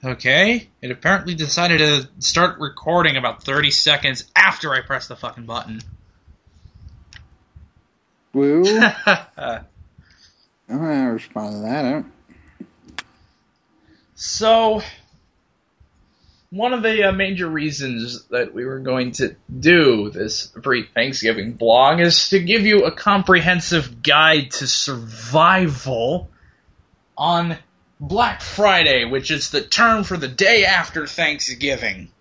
Okay? It apparently decided to start recording about 30 seconds after I pressed the fucking button. Woo? I'm not gonna respond to that. So, one of the major reasons that we were going to do this pre-Thanksgiving blog is to give you a comprehensive guide to survival on Black Friday, which is the term for the day after Thanksgiving.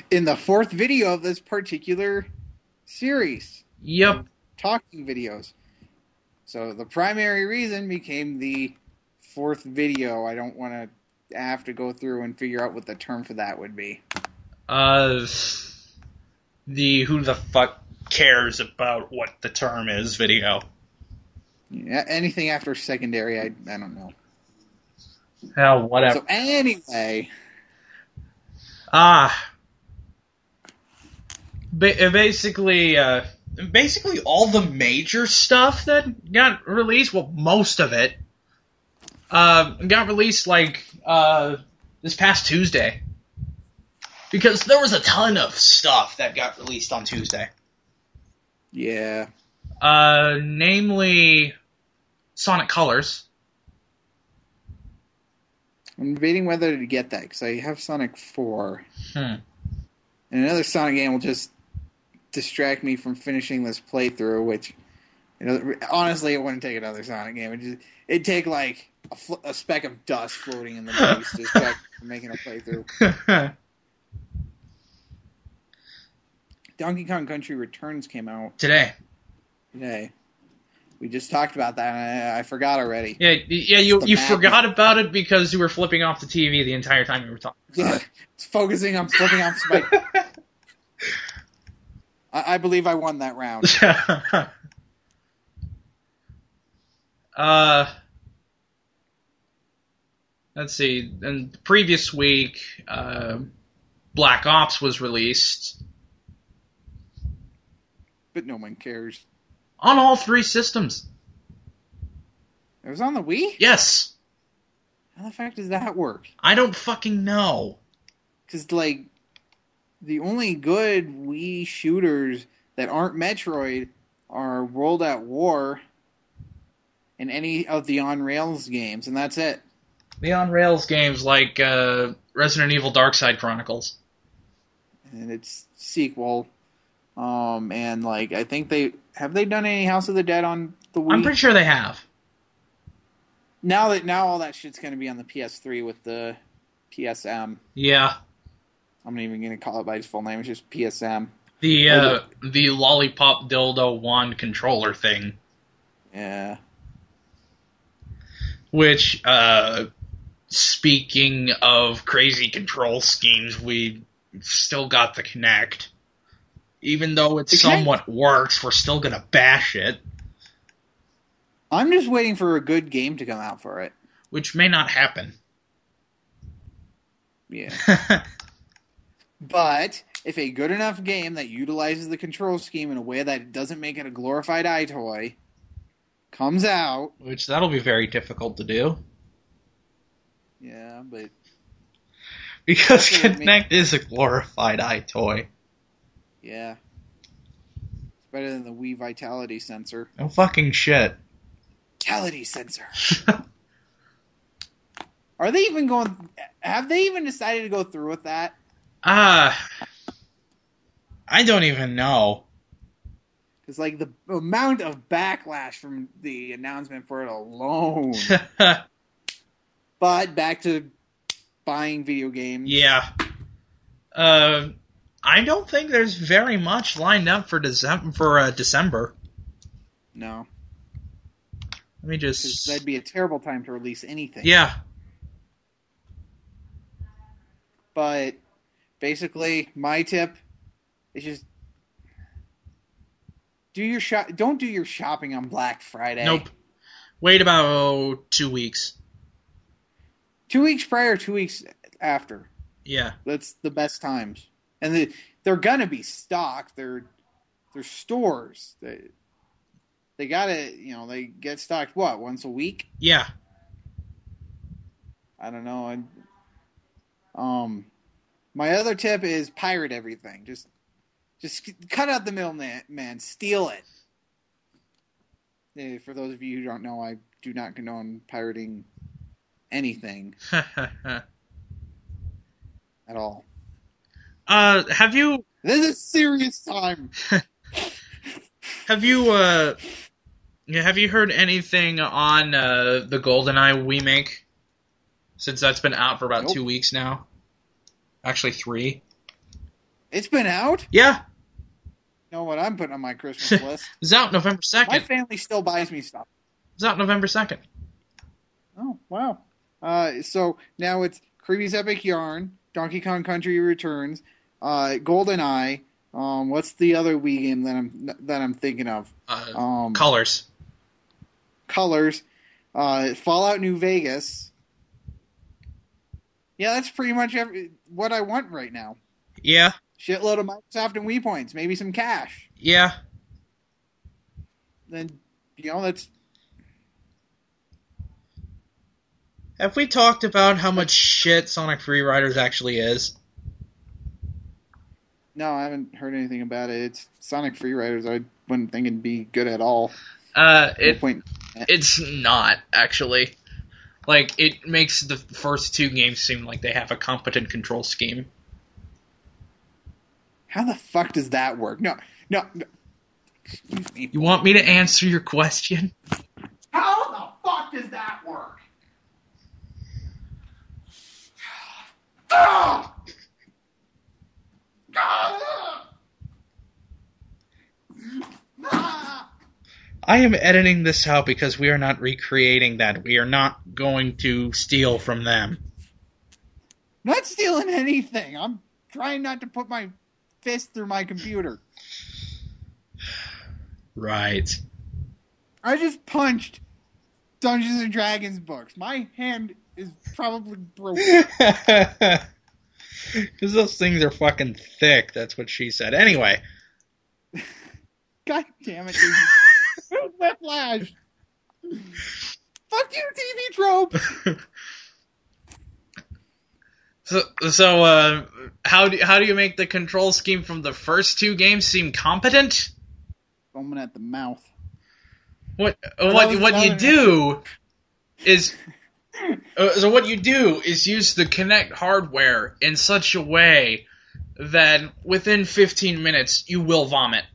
In the fourth video of this particular series. Yep. Talking videos. So the primary reason became the fourth video. I don't want to have to go through and figure out what the term for that would be. The who the fuck cares about what the term is video. Yeah, anything after secondary, I don't know. Hell, whatever. So anyway. Basically all the major stuff that got released, well, most of it, got released, this past Tuesday. Because there was a ton of stuff that got released on Tuesday. Yeah. Namely, Sonic Colors. I'm debating whether to get that, because I have Sonic 4. And another Sonic game will just distract me from finishing this playthrough, which, honestly, it wouldn't take another Sonic game. It'd take, like, a speck of dust floating in the breeze to distract me from making a playthrough. Donkey Kong Country Returns came out today. We just talked about that, and I forgot already. Yeah. You forgot about it because you were flipping off the TV the entire time you were talking. Yeah, it's focusing on flipping off Spike. I believe I won that round. Let's see. In the previous week, Black Ops was released. But no one cares. On all three systems. It was on the Wii? Yes. How the fuck does that work? I don't fucking know. Because, the only good Wii shooters that aren't Metroid are World at War and any of the on-rails games, and that's it. The on-rails games like Resident Evil Darkside Chronicles. And its sequel. And, I think have they done any House of the Dead on the Wii? I'm pretty sure they have. Now all that shit's going to be on the PS3 with the PSM. Yeah. I'm not even going to call it by its full name. It's just PSM. The lollipop dildo wand controller thing. Yeah. Which, speaking of crazy control schemes, we still got the Kinect. Even though it somewhat works, we're still gonna bash it. I'm just waiting for a good game to come out for it. Which may not happen. Yeah. But if a good enough game that utilizes the control scheme in a way that doesn't make it a glorified iToy comes out... Which that'll be very difficult to do. Yeah, but... Because Kinect is a glorified iToy. Yeah. It's better than the Wii Vitality Sensor. No fucking shit. Vitality Sensor. Are they even going... Have they even decided to go through with that? I don't even know. Because, the amount of backlash from the announcement for it alone. But back to buying video games. Yeah. I don't think there's very much lined up for December. No. Let me just... That'd be a terrible time to release anything. Yeah. But basically, my tip is just don't do your shopping on Black Friday. Nope. Wait about 2 weeks. 2 weeks prior, 2 weeks after. Yeah. That's the best times. And they're gonna be stocked. They're stores. They gotta, they get stocked, once a week? Yeah. I don't know. My other tip is pirate everything. Just cut out the middleman. Steal it. For those of you who don't know, I do not condone pirating anything at all. Have you... This is a serious time. Have you heard anything on the GoldenEye remake? Since that's been out for about 2 weeks now. Actually, 3. It's been out? Yeah. You know what I'm putting on my Christmas list? It's out November 2nd. My family still buys me stuff. It's out November 2nd. Oh, wow. So now it's Kirby's Epic Yarn, Donkey Kong Country Returns, GoldenEye. What's the other Wii game that I'm thinking of? Colors. Fallout New Vegas. Yeah, that's pretty much what I want right now. Yeah. Shitload of Microsoft and Wii points, maybe some cash. Yeah. Then, that's... Have we talked about how much shit Sonic Free Riders actually is? No, I haven't heard anything about it. It's Sonic Free Riders. I wouldn't think it'd be good at all. It's not, actually. Like, it makes the first 2 games seem like they have a competent control scheme. How the fuck does that work? No. Excuse me. You want me to answer your question? How the fuck does that work? I am editing this out because we are not recreating that. We are not going to steal from them. Not stealing anything. I'm trying not to put my fist through my computer. Right. I just punched Dungeons and Dragons books. My hand is probably broken. Because those things are fucking thick. That's what she said. Anyway. God damn it, dude. Whiplash. Fuck you, TV trope. So, how do you make the control scheme from the first 2 games seem competent? Foaming at the mouth. What you do is use the Kinect hardware in such a way that within 15 minutes you will vomit.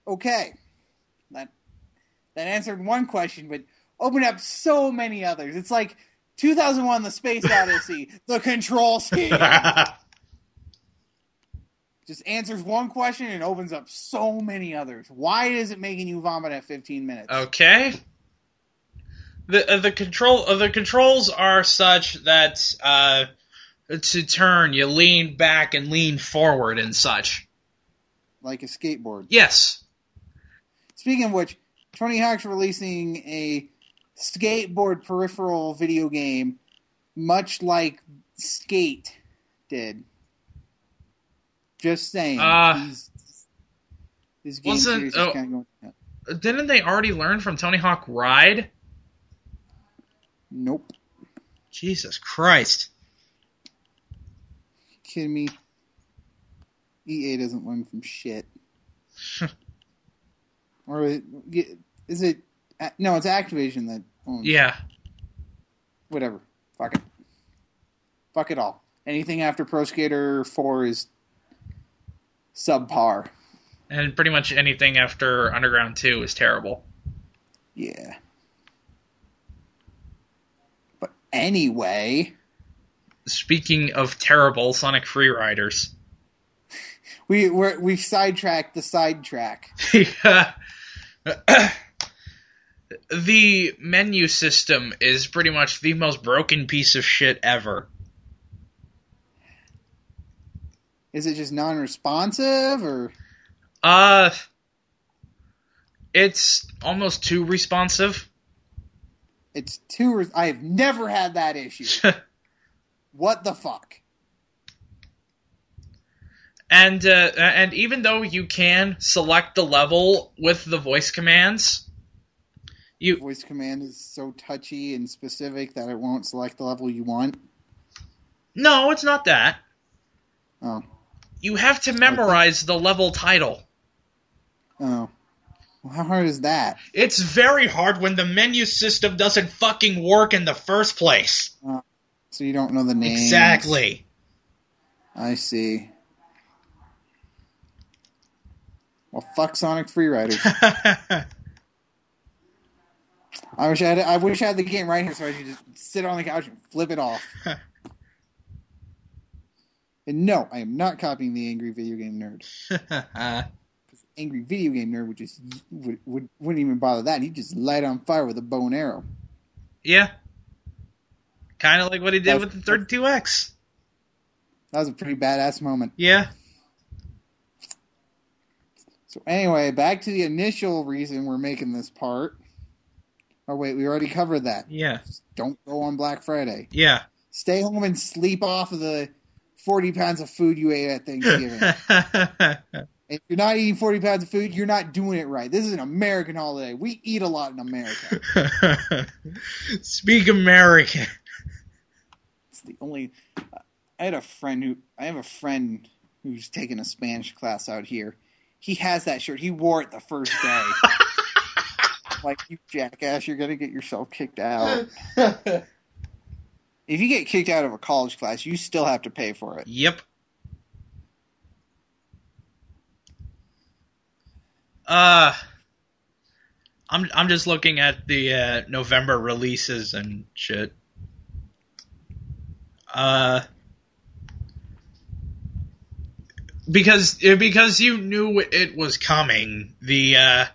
Okay. That answered one question, but opened up so many others. It's like 2001 The Space Odyssey, the control scheme. Just answers one question and opens up so many others. Why is it making you vomit at 15 minutes? Okay. The controls are such that to turn you lean back and lean forward and such. Like a skateboard. Yes. Speaking of which, Tony Hawk's releasing a skateboard peripheral video game, much like Skate did. Just saying. This game series is kind of going... Didn't they already learn from Tony Hawk Ride? Nope. Jesus Christ. Kidding me? EA doesn't learn from shit. Or is it... No, it's Activision that owns... Yeah. Whatever. Fuck it. Fuck it all. Anything after Pro Skater 4 is subpar. And pretty much anything after Underground 2 is terrible. Yeah. But anyway... Speaking of terrible, Sonic Free Riders. We've sidetracked the sidetrack. Yeah. The menu system is pretty much the most broken piece of shit ever. Is it just non-responsive, or? It's almost too responsive. It's too... I have never had that issue. What the fuck? And even though you can select the level with the voice commands, voice command is so touchy and specific that it won't select the level you want? No, it's not that. Oh. You have to memorize the level title. Oh. Well, how hard is that? It's very hard when the menu system doesn't fucking work in the first place. So you don't know the names. Exactly. I see. Well, fuck Sonic Freeriders. I wish I had the game right here so I could just sit on the couch and flip it off. And no, I am not copying the Angry Video Game Nerd. Angry Video Game Nerd wouldn't even bother that. He'd just light on fire with a bow and arrow. Yeah. Kind of like what he did with the 32X. That was a pretty badass moment. Yeah. So anyway, back to the initial reason we're making this part. Oh wait, we already covered that. Yeah. Just don't go on Black Friday. Yeah. Stay home and sleep off of the 40 pounds of food you ate at Thanksgiving. If you're not eating 40 pounds of food, you're not doing it right. This is an American holiday. We eat a lot in America. Speak American. It's the only... I have a friend who's taking a Spanish class out here. He has that shirt. He wore it the first day. Like, you jackass, you're going to get yourself kicked out. If you get kicked out of a college class, you still have to pay for it. Yep. I'm just looking at the November releases and shit. Because you knew it was coming, the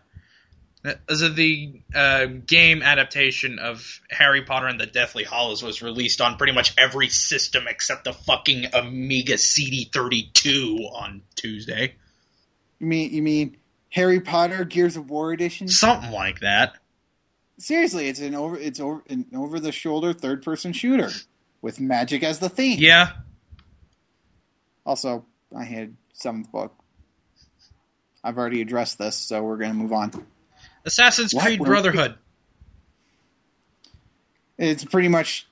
game adaptation of Harry Potter and the Deathly Hallows was released on pretty much every system except the fucking Amiga CD32 on Tuesday. You mean Harry Potter Gears of War edition? Something like that. Seriously, it's an over the shoulder third person shooter with magic as the theme. Yeah. Also, I had 7th book. I've already addressed this, so we're going to move on. Assassin's Creed Brotherhood. It's pretty much,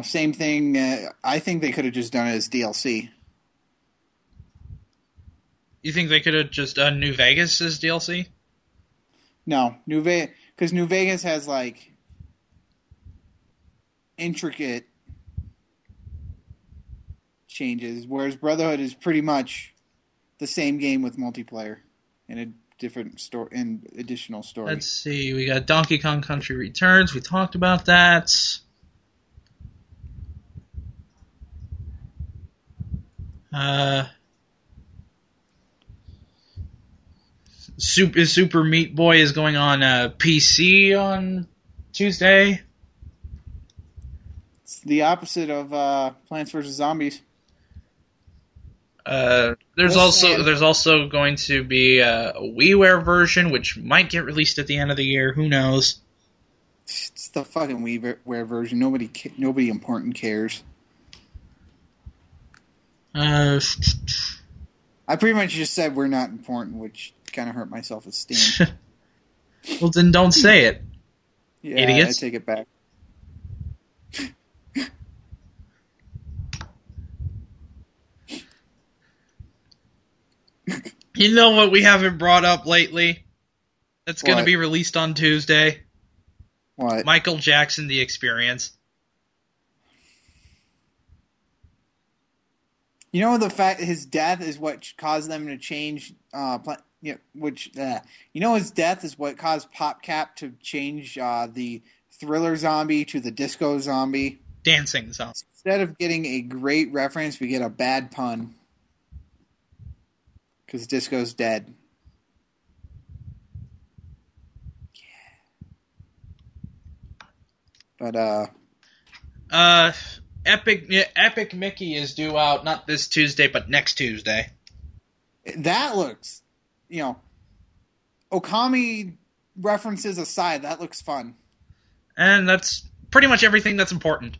same thing. I think they could have just done it as DLC. You think they could have just done New Vegas as DLC? No, because New Vegas has like intricate changes, whereas Brotherhood is pretty much the same game with multiplayer and a different story and additional story. Let's see, we got Donkey Kong Country Returns. We talked about that. Super Meat Boy is going on PC on Tuesday. It's the opposite of Plants vs. Zombies. There's also going to be a WiiWare version, which might get released at the end of the year. Who knows? It's the fucking WiiWare version. Nobody important cares. I pretty much just said we're not important, which kind of hurt my self-esteem. Well, then don't say it. Yeah, idiots. I take it back. You know what we haven't brought up lately? That's going to be released on Tuesday. What? Michael Jackson, The Experience. You know the fact his death is what caused them to change. His death is what caused PopCap to change the Thriller zombie to the Disco zombie. Dancing zombie. Instead of getting a great reference, we get a bad pun. Because Disco's dead. Yeah. But, Epic Mickey is due out not this Tuesday, but next Tuesday. That looks, Okami references aside, that looks fun. And that's pretty much everything that's important.